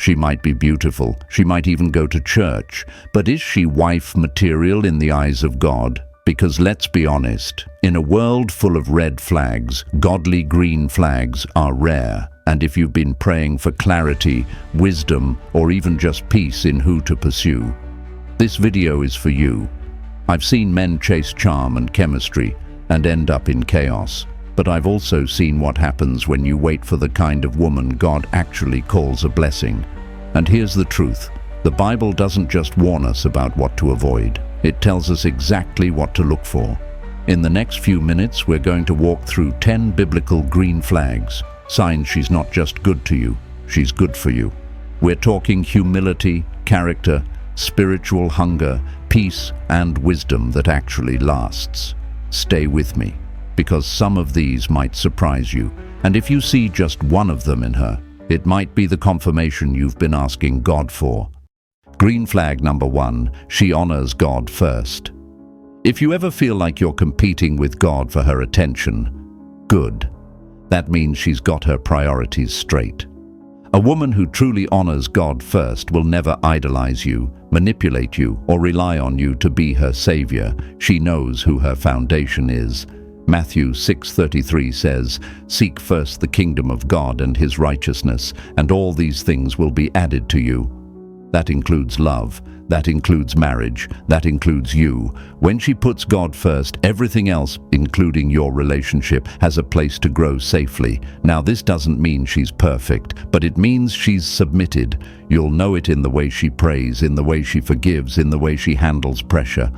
She might be beautiful, she might even go to church, but is she wife material in the eyes of God? Because let's be honest, in a world full of red flags, godly green flags are rare. And if you've been praying for clarity, wisdom, or even just peace in who to pursue, this video is for you. I've seen men chase charm and chemistry and end up in chaos. But I've also seen what happens when you wait for the kind of woman God actually calls a blessing. And here's the truth. The Bible doesn't just warn us about what to avoid. It tells us exactly what to look for. In the next few minutes, we're going to walk through 10 biblical green flags, signs she's not just good to you, she's good for you. We're talking humility, character, spiritual hunger, peace, and wisdom that actually lasts. Stay with me, because some of these might surprise you. And if you see just one of them in her, it might be the confirmation you've been asking God for. Green flag number 1, she honors God first. If you ever feel like you're competing with God for her attention, good. That means she's got her priorities straight. A woman who truly honors God first will never idolize you, manipulate you, or rely on you to be her savior. She knows who her foundation is. Matthew 6:33 says, "Seek first the kingdom of God and his righteousness, and all these things will be added to you." That includes love, that includes marriage, that includes you. When she puts God first, everything else, including your relationship, has a place to grow safely. Now, this doesn't mean she's perfect, but it means she's submitted. You'll know it in the way she prays, in the way she forgives, in the way she handles pressure.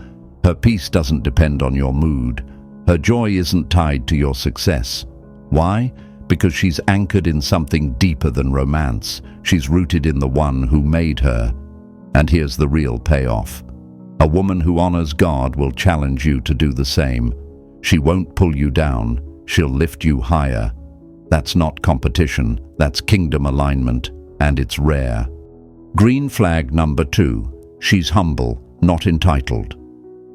Her peace doesn't depend on your mood. Her joy isn't tied to your success. Why? Because she's anchored in something deeper than romance. She's rooted in the one who made her. And here's the real payoff. A woman who honors God will challenge you to do the same. She won't pull you down. She'll lift you higher. That's not competition. That's kingdom alignment, and it's rare. Green flag number 2. She's humble, not entitled.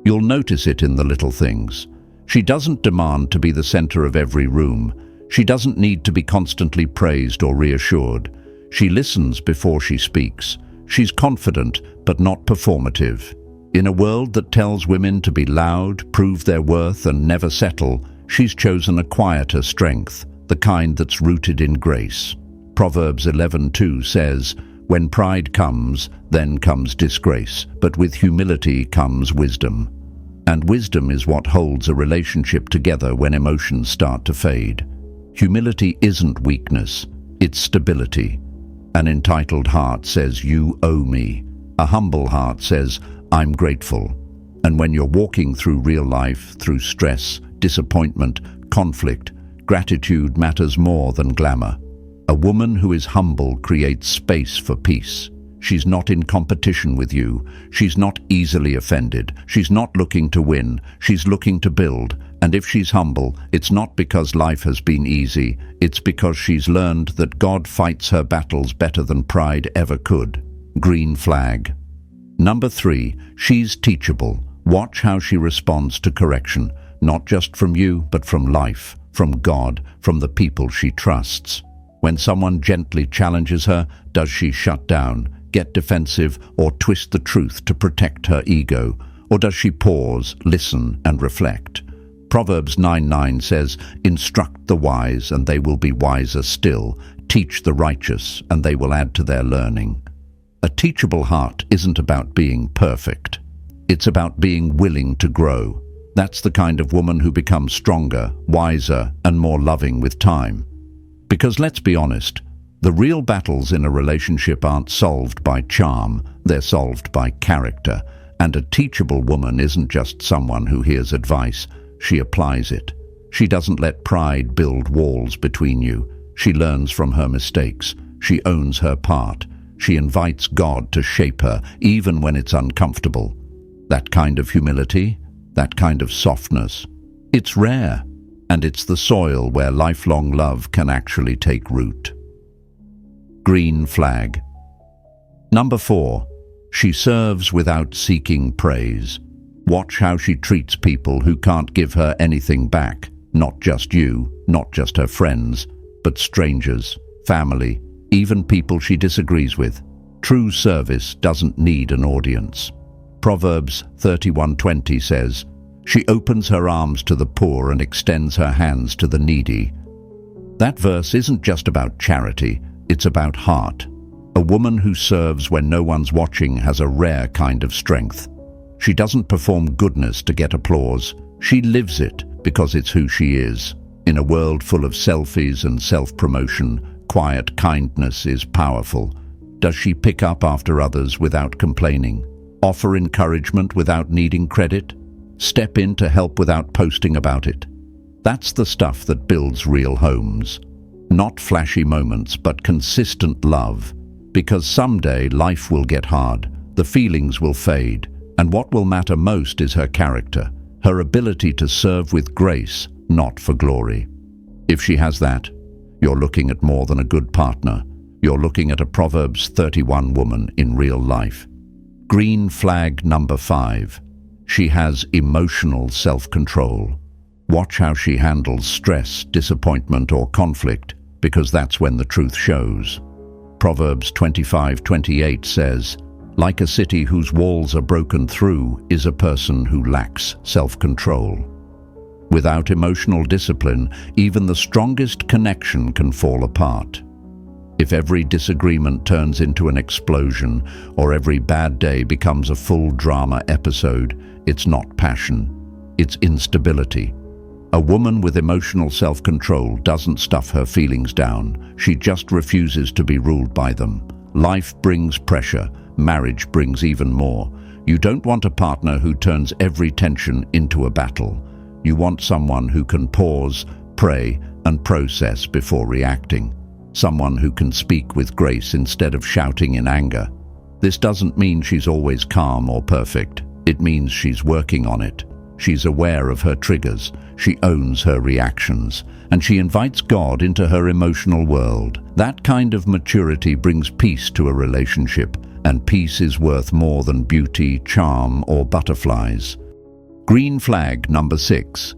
You'll notice it in the little things. She doesn't demand to be the center of every room. She doesn't need to be constantly praised or reassured. She listens before she speaks. She's confident, but not performative. In a world that tells women to be loud, prove their worth, and never settle, she's chosen a quieter strength, the kind that's rooted in grace. Proverbs 11:2 says, "When pride comes, then comes disgrace, but with humility comes wisdom." And wisdom is what holds a relationship together when emotions start to fade. Humility isn't weakness, it's stability. An entitled heart says, "You owe me." A humble heart says, "I'm grateful." And when you're walking through real life, through stress, disappointment, conflict, gratitude matters more than glamour. A woman who is humble creates space for peace. She's not in competition with you. She's not easily offended. She's not looking to win. She's looking to build. And if she's humble, it's not because life has been easy. It's because she's learned that God fights her battles better than pride ever could. Green flag. Number 3, she's teachable. Watch how she responds to correction, not just from you, but from life, from God, from the people she trusts. When someone gently challenges her, does she shut down, get defensive, or twist the truth to protect her ego? Or does she pause, listen, and reflect? Proverbs 9:9 says, "Instruct the wise, and they will be wiser still. Teach the righteous, and they will add to their learning." A teachable heart isn't about being perfect. It's about being willing to grow. That's the kind of woman who becomes stronger, wiser, and more loving with time. Because let's be honest, the real battles in a relationship aren't solved by charm, they're solved by character. And a teachable woman isn't just someone who hears advice, she applies it. She doesn't let pride build walls between you. She learns from her mistakes. She owns her part. She invites God to shape her, even when it's uncomfortable. That kind of humility, that kind of softness, it's rare, and it's the soil where lifelong love can actually take root. Green flag. Number 4, she serves without seeking praise. Watch how she treats people who can't give her anything back. Not just you, not just her friends, but strangers, family, even people she disagrees with. True service doesn't need an audience. Proverbs 31:20 says, "She opens her arms to the poor and extends her hands to the needy." That verse isn't just about charity, it's about heart. A woman who serves when no one's watching has a rare kind of strength. She doesn't perform goodness to get applause. She lives it because it's who she is. In a world full of selfies and self-promotion, quiet kindness is powerful. Does she pick up after others without complaining? Offer encouragement without needing credit? Step in to help without posting about it? That's the stuff that builds real homes. Not flashy moments, but consistent love. Because someday life will get hard, the feelings will fade, and what will matter most is her character, her ability to serve with grace, not for glory. If she has that, you're looking at more than a good partner. You're looking at a Proverbs 31 woman in real life. Green flag number 5. She has emotional self-control. Watch how she handles stress, disappointment, or conflict, because that's when the truth shows. Proverbs 25:28 says, "Like a city whose walls are broken through is a person who lacks self-control." Without emotional discipline, even the strongest connection can fall apart. If every disagreement turns into an explosion, or every bad day becomes a full drama episode, it's not passion, it's instability. A woman with emotional self-control doesn't stuff her feelings down, she just refuses to be ruled by them. Life brings pressure, marriage brings even more. You don't want a partner who turns every tension into a battle. You want someone who can pause, pray, and process before reacting. Someone who can speak with grace instead of shouting in anger. This doesn't mean she's always calm or perfect. It means she's working on it. She's aware of her triggers, she owns her reactions, and she invites God into her emotional world. That kind of maturity brings peace to a relationship, and peace is worth more than beauty, charm, or butterflies. Green flag number 6.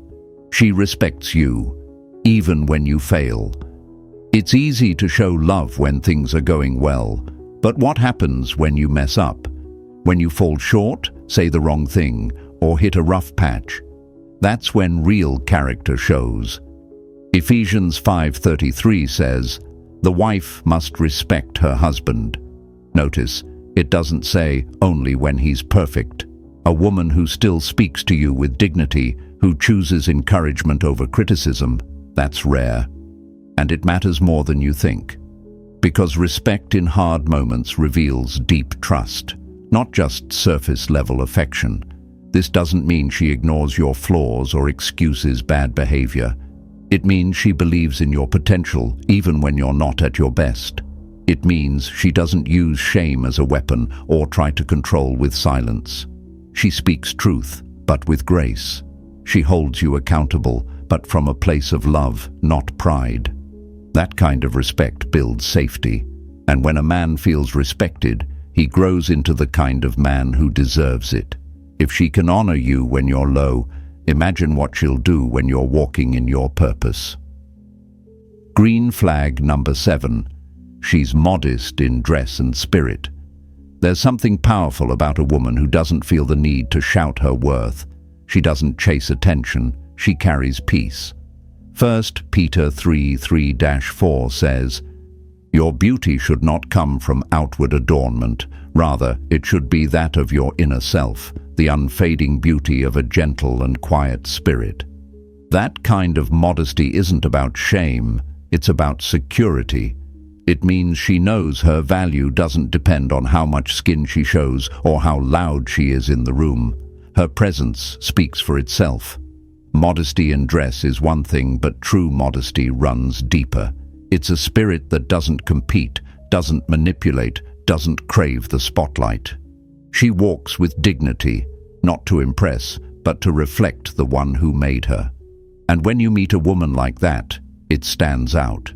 She respects you, even when you fail. It's easy to show love when things are going well, but what happens when you mess up? When you fall short, say the wrong thing, or hit a rough patch? That's when real character shows. Ephesians 5:33 says, "The wife must respect her husband." Notice, it doesn't say only when he's perfect. A woman who still speaks to you with dignity, who chooses encouragement over criticism, that's rare. And it matters more than you think. Because respect in hard moments reveals deep trust, not just surface-level affection. This doesn't mean she ignores your flaws or excuses bad behavior. It means she believes in your potential, even when you're not at your best. It means she doesn't use shame as a weapon or try to control with silence. She speaks truth, but with grace. She holds you accountable, but from a place of love, not pride. That kind of respect builds safety. And when a man feels respected, he grows into the kind of man who deserves it. If she can honor you when you're low, imagine what she'll do when you're walking in your purpose. Green flag number 7. She's modest in dress and spirit. There's something powerful about a woman who doesn't feel the need to shout her worth. She doesn't chase attention, she carries peace. 1 Peter 3:3-4 says, "Your beauty should not come from outward adornment. Rather, it should be that of your inner self, the unfading beauty of a gentle and quiet spirit." That kind of modesty isn't about shame, it's about security. It means she knows her value doesn't depend on how much skin she shows or how loud she is in the room. Her presence speaks for itself. Modesty in dress is one thing, but true modesty runs deeper. It's a spirit that doesn't compete, doesn't manipulate, doesn't crave the spotlight. She walks with dignity, not to impress, but to reflect the one who made her. And when you meet a woman like that, it stands out.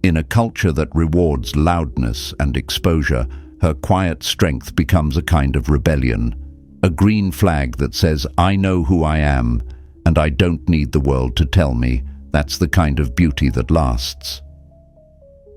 In a culture that rewards loudness and exposure, her quiet strength becomes a kind of rebellion. A green flag that says, "I know who I am, and I don't need the world to tell me." That's the kind of beauty that lasts.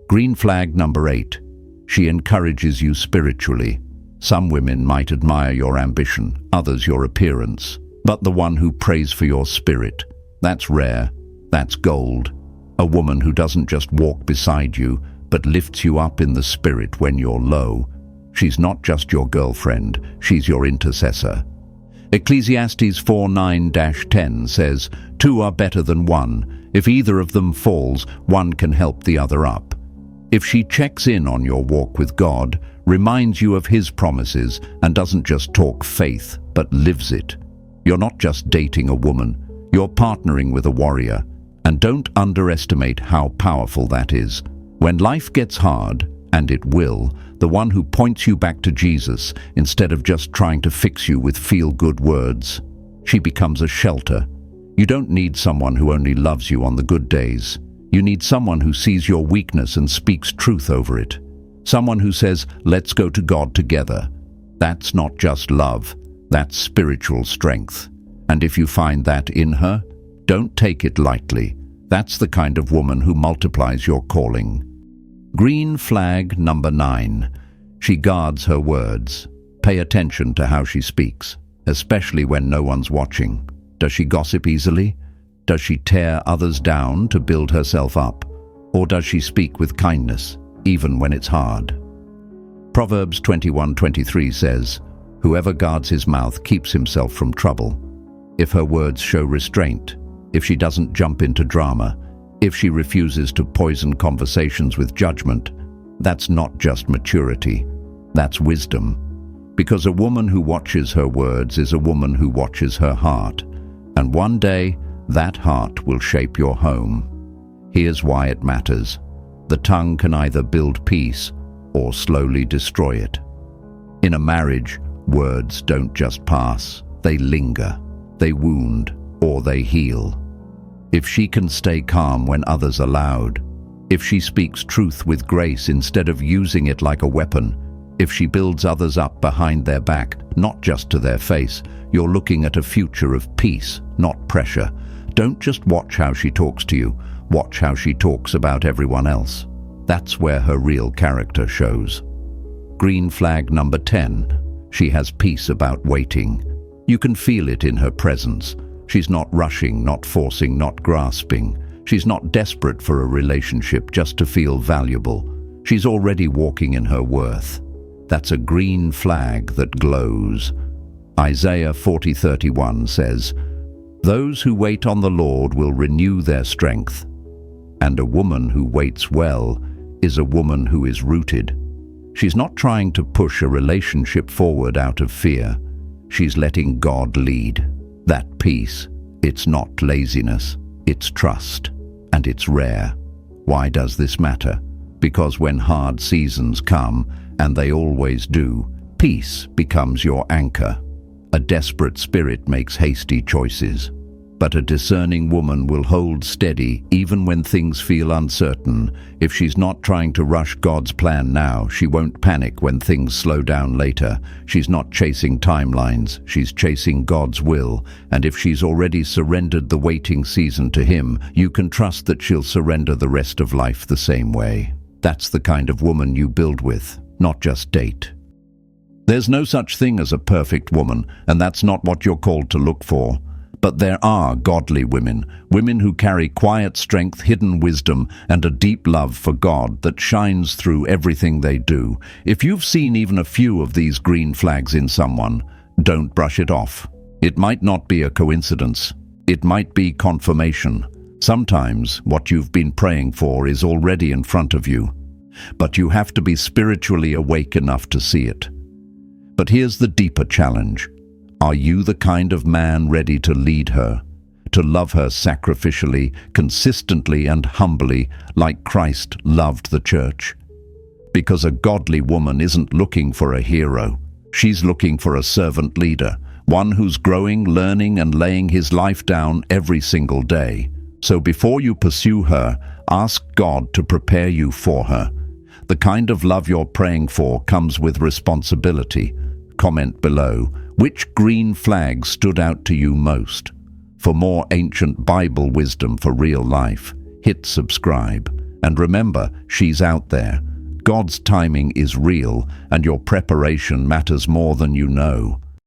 Green flag number 8. She encourages you spiritually. Some women might admire your ambition, others your appearance, but the one who prays for your spirit, that's rare, that's gold. A woman who doesn't just walk beside you, but lifts you up in the spirit when you're low. She's not just your girlfriend, she's your intercessor. Ecclesiastes 4:9-10 says, "Two are better than one. If either of them falls, one can help the other up." If she checks in on your walk with God, reminds you of His promises, and doesn't just talk faith, but lives it, you're not just dating a woman, you're partnering with a warrior. And don't underestimate how powerful that is. When life gets hard, and it will, the one who points you back to Jesus, instead of just trying to fix you with feel-good words, she becomes a shelter. You don't need someone who only loves you on the good days. You need someone who sees your weakness and speaks truth over it. Someone who says, "Let's go to God together." That's not just love, that's spiritual strength. And if you find that in her, don't take it lightly. That's the kind of woman who multiplies your calling. Green flag number 9. She guards her words. Pay attention to how she speaks, especially when no one's watching. Does she gossip easily? Does she tear others down to build herself up? Or does she speak with kindness, even when it's hard? Proverbs 21:23 says, "Whoever guards his mouth keeps himself from trouble." If her words show restraint, if she doesn't jump into drama, if she refuses to poison conversations with judgment, that's not just maturity, that's wisdom. Because a woman who watches her words is a woman who watches her heart. And one day, that heart will shape your home. Here's why it matters. The tongue can either build peace or slowly destroy it. In a marriage, words don't just pass, they linger, they wound, or they heal. If she can stay calm when others are loud, if she speaks truth with grace instead of using it like a weapon, if she builds others up behind their back, not just to their face, you're looking at a future of peace, not pressure. Don't just watch how she talks to you, watch how she talks about everyone else. That's where her real character shows. Green flag number 10. She has peace about waiting. You can feel it in her presence. She's not rushing, not forcing, not grasping. She's not desperate for a relationship just to feel valuable. She's already walking in her worth. That's a green flag that glows. Isaiah 40:31 says, "Those who wait on the Lord will renew their strength." And a woman who waits well is a woman who is rooted. She's not trying to push a relationship forward out of fear. She's letting God lead. That peace, it's not laziness, it's trust, and it's rare. Why does this matter? Because when hard seasons come, and they always do, peace becomes your anchor. A desperate spirit makes hasty choices, but a discerning woman will hold steady even when things feel uncertain. If she's not trying to rush God's plan now, she won't panic when things slow down later. She's not chasing timelines, she's chasing God's will. And if she's already surrendered the waiting season to Him, you can trust that she'll surrender the rest of life the same way. That's the kind of woman you build with, not just date. There's no such thing as a perfect woman, and that's not what you're called to look for. But there are godly women, women who carry quiet strength, hidden wisdom, and a deep love for God that shines through everything they do. If you've seen even a few of these green flags in someone, don't brush it off. It might not be a coincidence. It might be confirmation. Sometimes what you've been praying for is already in front of you, but you have to be spiritually awake enough to see it. But here's the deeper challenge. Are you the kind of man ready to lead her, to love her sacrificially, consistently and humbly, like Christ loved the church? Because a godly woman isn't looking for a hero. She's looking for a servant leader, one who's growing, learning and laying his life down every single day. So before you pursue her, ask God to prepare you for her. The kind of love you're praying for comes with responsibility. Comment below, which green flag stood out to you most? For more ancient Bible wisdom for real life, hit subscribe. And remember, she's out there. God's timing is real, and your preparation matters more than you know.